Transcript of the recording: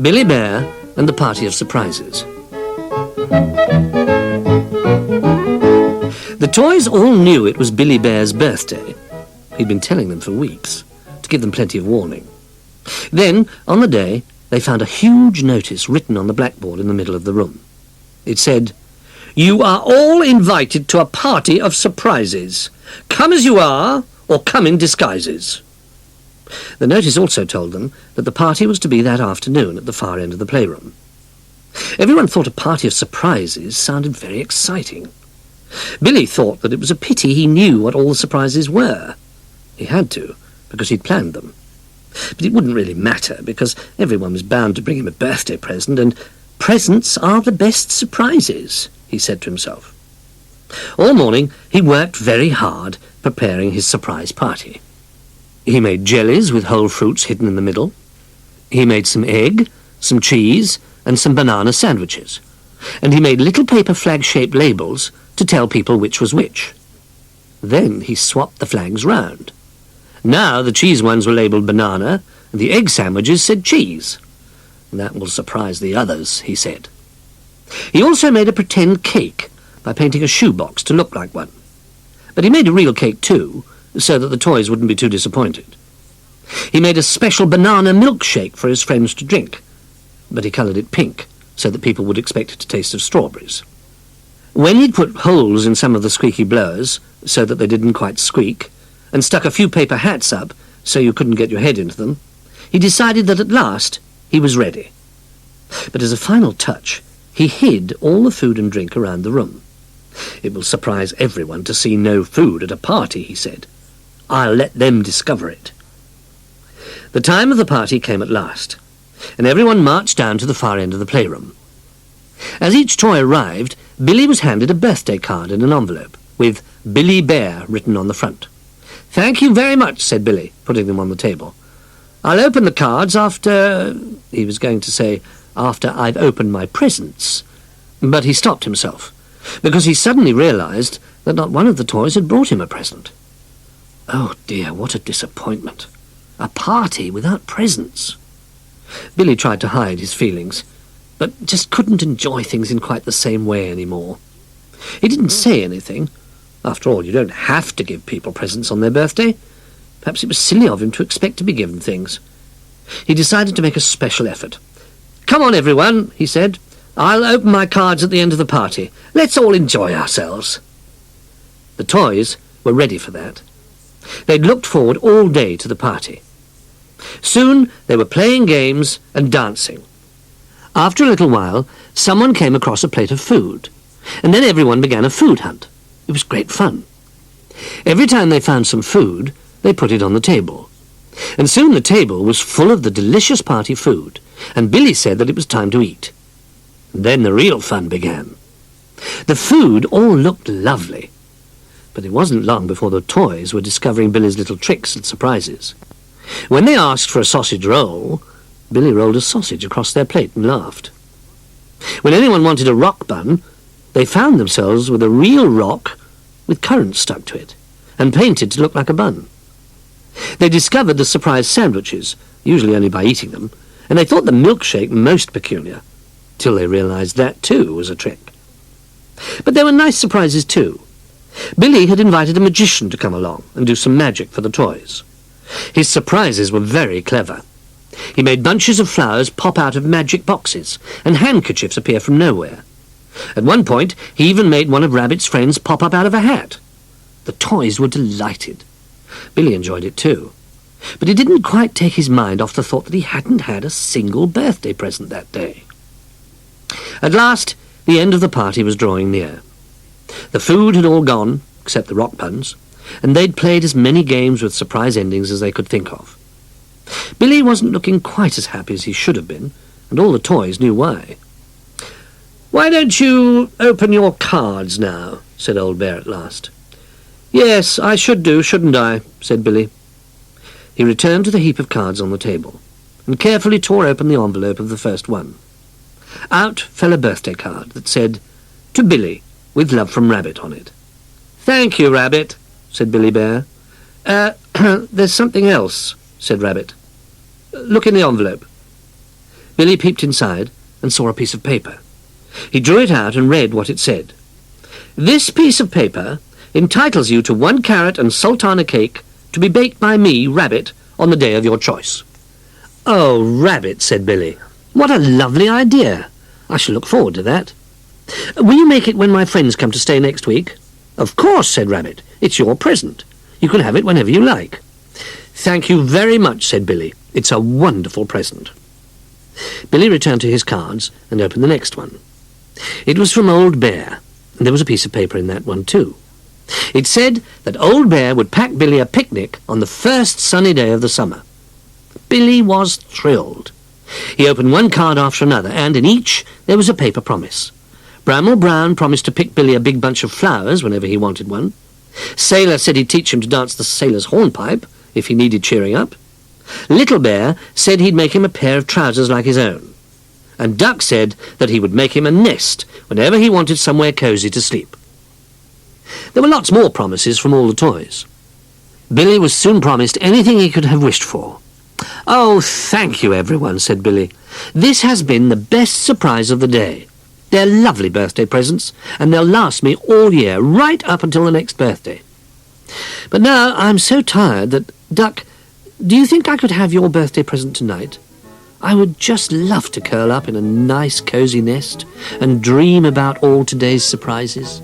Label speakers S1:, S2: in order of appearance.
S1: Billy Bear and the Party of Surprises. The toys all knew it was Billy Bear's birthday. He'd been telling them for weeks, to give them plenty of warning. Then, on the day, they found a huge notice written on the blackboard in the middle of the room. It said, "You are all invited to a party of surprises. Come as you are, or come in disguises." The notice also told them that the party was to be that afternoon at the far end of the playroom. Everyone thought a party of surprises sounded very exciting. Billy thought that it was a pity he knew what all the surprises were. He had to, because he'd planned them. But it wouldn't really matter, because everyone was bound to bring him a birthday present, and presents are the best surprises, he said to himself. All morning he worked very hard preparing his surprise party. He made jellies with whole fruits hidden in the middle. He made some egg, some cheese, and some banana sandwiches. And he made little paper flag-shaped labels to tell people which was which. Then he swapped the flags round. Now the cheese ones were labelled banana, and the egg sandwiches said cheese. "That will surprise the others," he said. He also made a pretend cake by painting a shoebox to look like one. But he made a real cake too, so that the toys wouldn't be too disappointed. He made a special banana milkshake for his friends to drink, but he coloured it pink so that people would expect it to taste of strawberries. When he'd put holes in some of the squeaky blowers so that they didn't quite squeak, and stuck a few paper hats up so you couldn't get your head into them, he decided that at last he was ready. But as a final touch, he hid all the food and drink around the room. "It will surprise everyone to see no food at a party," he said. "I'll let them discover it." The time of the party came at last, and everyone marched down to the far end of the playroom. As each toy arrived, Billy was handed a birthday card in an envelope, with Billy Bear written on the front. "Thank you very much," said Billy, putting them on the table. "I'll open the cards after—" he was going to say, "after I've opened my presents," but he stopped himself, because he suddenly realized that not one of the toys had brought him a present. Oh dear, what a disappointment. A party without presents. Billy tried to hide his feelings, but just couldn't enjoy things in quite the same way anymore. He didn't say anything. After all, you don't have to give people presents on their birthday. Perhaps it was silly of him to expect to be given things. He decided to make a special effort. "Come on, everyone," he said. "I'll open my cards at the end of the party. Let's all enjoy ourselves." The toys were ready for that. They'd looked forward all day to the party. Soon they were playing games and dancing. After a little while, someone came across a plate of food, and then everyone began a food hunt. It was great fun. Every time they found some food, they put it on the table. And soon the table was full of the delicious party food, and Billy said that it was time to eat. Then the real fun began. The food all looked lovely, but it wasn't long before the toys were discovering Billy's little tricks and surprises. When they asked for a sausage roll, Billy rolled a sausage across their plate and laughed. When anyone wanted a rock bun, they found themselves with a real rock with currants stuck to it, and painted to look like a bun. They discovered the surprise sandwiches, usually only by eating them, and they thought the milkshake most peculiar, till they realized that too was a trick. But there were nice surprises too. Billy had invited a magician to come along and do some magic for the toys. His surprises were very clever. He made bunches of flowers pop out of magic boxes, and handkerchiefs appear from nowhere. At one point, he even made one of Rabbit's friends pop up out of a hat. The toys were delighted. Billy enjoyed it too. But it didn't quite take his mind off the thought that he hadn't had a single birthday present that day. At last, the end of the party was drawing near. The food had all gone, except the rock buns, and they'd played as many games with surprise endings as they could think of. Billy wasn't looking quite as happy as he should have been, and all the toys knew why. "Why don't you open your cards now?" said Old Bear at last. "Yes, I should do, shouldn't I?" said Billy. He returned to the heap of cards on the table, and carefully tore open the envelope of the first one. Out fell a birthday card that said, "To Billy, with love from Rabbit" on it. "Thank you, Rabbit," said Billy Bear. There's something else," said Rabbit. "Look in the envelope." Billy peeped inside and saw a piece of paper. He drew it out and read what it said. "This piece of paper entitles you to 1 carrot and sultana cake to be baked by me, Rabbit, on the day of your choice." "Oh, Rabbit," said Billy. "What a lovely idea. I shall look forward to that. Will you make it when my friends come to stay next week?" "Of course," said Rabbit. "It's your present. You can have it whenever you like." "Thank you very much," said Billy. "It's a wonderful present." Billy returned to his cards and opened the next one. It was from Old Bear, and there was a piece of paper in that one too. It said that Old Bear would pack Billy a picnic on the first sunny day of the summer. Billy was thrilled. He opened one card after another, and in each there was a paper promise. Bramble Brown promised to pick Billy a big bunch of flowers whenever he wanted one. Sailor said he'd teach him to dance the sailor's hornpipe if he needed cheering up. Little Bear said he'd make him a pair of trousers like his own. And Duck said that he would make him a nest whenever he wanted somewhere cosy to sleep. There were lots more promises from all the toys. Billy was soon promised anything he could have wished for. "Oh, thank you, everyone," said Billy. "This has been the best surprise of the day. They're lovely birthday presents, and they'll last me all year, right up until the next birthday. But now I'm so tired that, Duck, do you think I could have your birthday present tonight? I would just love to curl up in a nice cosy nest and dream about all today's surprises."